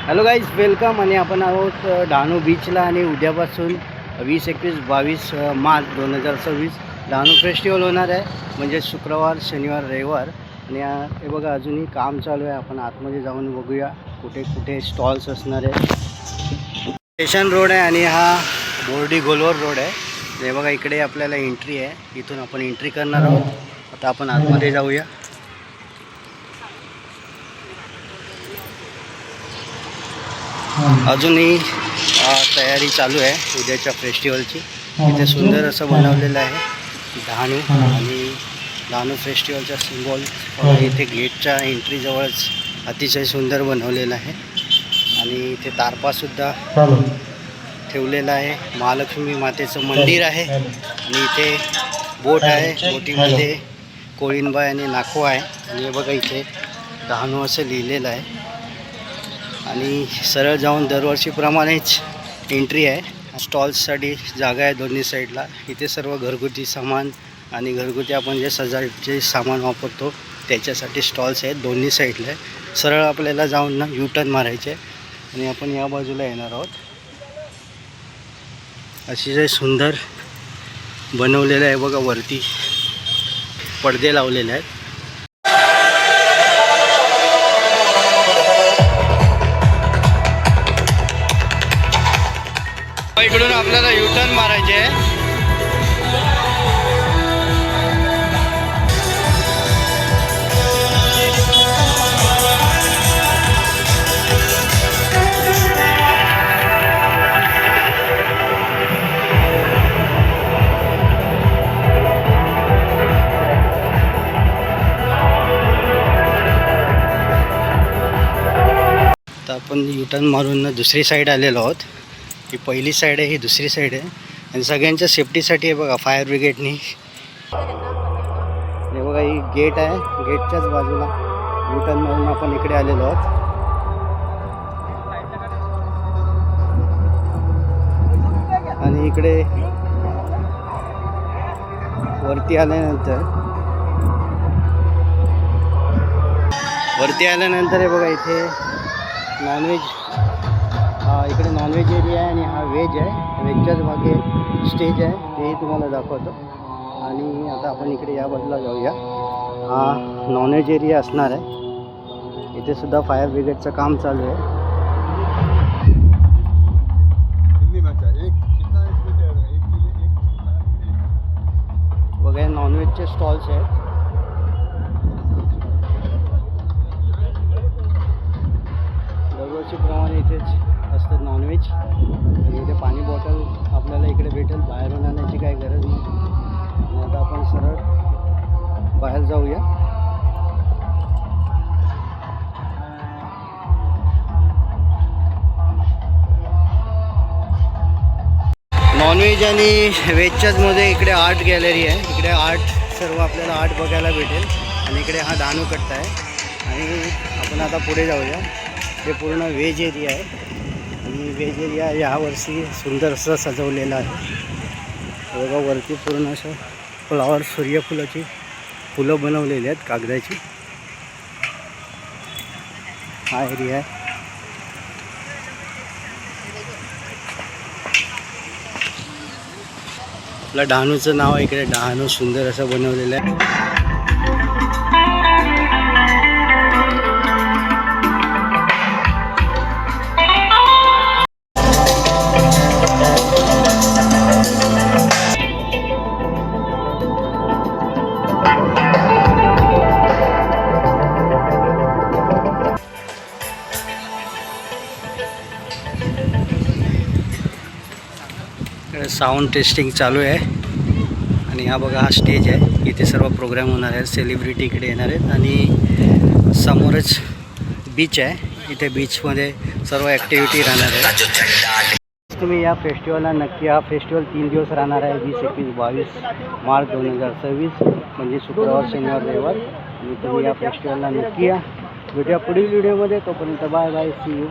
Hello guys, welcome. आणि आपण आहोत डहाणू बीचला आणि उद्यापासून 20, 21, 22 मार्च 2026 डहाणू फेस्टिवल होणार आहे. म्हणजे शुक्रवार, शनिवार, रविवार. आणि हे बघा अजूनही काम चालू आहे. आपण आतमध्ये जाऊन बघूया कुठे कुठे स्टॉल्स असणार आहे. स्टेशन रोड आहे आणि हा बोर्डी गोलवर रोड आहे. हे बघा इकडे आपल्याला एंट्री आहे. इथून आपण एंट्री करणार आहोत. आता आपण आतमध्ये जाऊया. अजूनही तयारी चालू आहे उद्याच्या फेस्टिवलची. इथे सुंदर असं बनवलेलं आहे डहाणू. आणि डहाणू फेस्टिवलचा सिम्बॉल इथे गेटच्या एंट्रीजवळच अतिशय सुंदर बनवलेलं आहे. आणि इथे तारपासुद्धा ठेवलेला आहे. महालक्ष्मी मातेचं मंदिर आहे. आणि इथे बोट आहे. बोटीमध्ये कोळींबाई आणि नाखो आहे. आणि बघा इथे डहाणू असं लिहिलेलं आहे. आणि सरळ जाऊन दरवर्षीप्रमाणेच एंट्री आहे. स्टॉल्ससाठी जागा आहे दोन्ही साईडला. इथे सर्व घरगुती सामान आणि घरगुती आपण जे सजावटीचे सामान वापरतो त्याच्यासाठी स्टॉल्स आहेत दोन्ही साईडला. सरळ आपल्याला जाऊन ना U-टर्न मारायचे आणि आपण या बाजूला येणार आहोत. अतिशय सुंदर बनवलेलं आहे बघा. वरती पडदे लावलेले आहेत. इकडून आपल्याला U-टर्न मारायचे आहे. तर आपण U-टर्न मारून दुसरी साईड आलेलो आहोत. ही पहिली साईड आहे, ही दुसरी साईड आहे. आणि सगळ्यांच्या सेफ्टीसाठी आहे बघा फायर ब्रिगेडनी. हे बघा ही गेट आहे. गेटच्याच बाजूला U-टर्न मारून आपण इकडे आलेलो आहोत. आणि इकडे वरती आल्यानंतर हे बघा इथे नॉनव्हेज, इकडे नॉनव्हेज एरिया आहे आणि हा व्हेज आहे. व्हेजच्याच मागे स्टेज आहे, तेही तुम्हाला दाखवतो. आणि आता आपण इकडे या बाजूला जाऊया. हा नॉनव्हेज एरिया असणार आहे. इथे सुद्धा फायर ब्रिगेडचं काम चालू आहे. बघा नॉनव्हेजचे स्टॉल्स आहेत. दरवर्षीप्रमाणे इथेच असतं नॉनव्हेज. आणि इथे पाणी बॉटल आपल्याला इकडे भेटेल. बाहेरून आणण्याची काही गरज नाही. आणि आता आपण सरळ बाहेर जाऊया. नॉनव्हेज आणि व्हेजच्याच मध्ये इकडे आर्ट गॅलरी आहे. इकडे सर्व आपल्याला आर्ट बघायला भेटेल. आणि इकडे हा डहाणू कट्टा आहे. आणि आपण आता पुढे जाऊया. हे पूर्ण व्हेज एरिया आहे. आणि व्हेज एरिया यावर्षी सुंदर असं सजवलेलं आहे. बघा वरती पूर्ण असं फ्लॉवर, सूर्यफुलाची फुलं बनवलेली आहेत कागदाची. हा एरिया आहे. आपलं डहाणूचं नाव आहे इकडे. डहाणू सुंदर असं बनवलेलं आहे. साऊंड टेस्टिंग चालू आहे. आणि हा बघा हा स्टेज आहे. इथे सर्व प्रोग्राम होणार आहेत. सेलिब्रिटी इकडे येणार आहेत. आणि समोरच बीच आहे. इथे बीचमध्ये सर्व ॲक्टिव्हिटी राहणार आहे. तुम्ही या फेस्टिवलला नक्की. हा फेस्टिवल 3 दिवस राहणार आहे. 20, 21, 22 मार्च 2026 म्हणजे शुक्रवार, शनिवार, रविवार. आणि तुम्ही या फेस्टिवलला नक्की या. भेटूया पुढील व्हिडिओमध्ये. तोपर्यंत बाय बाय, सी यू.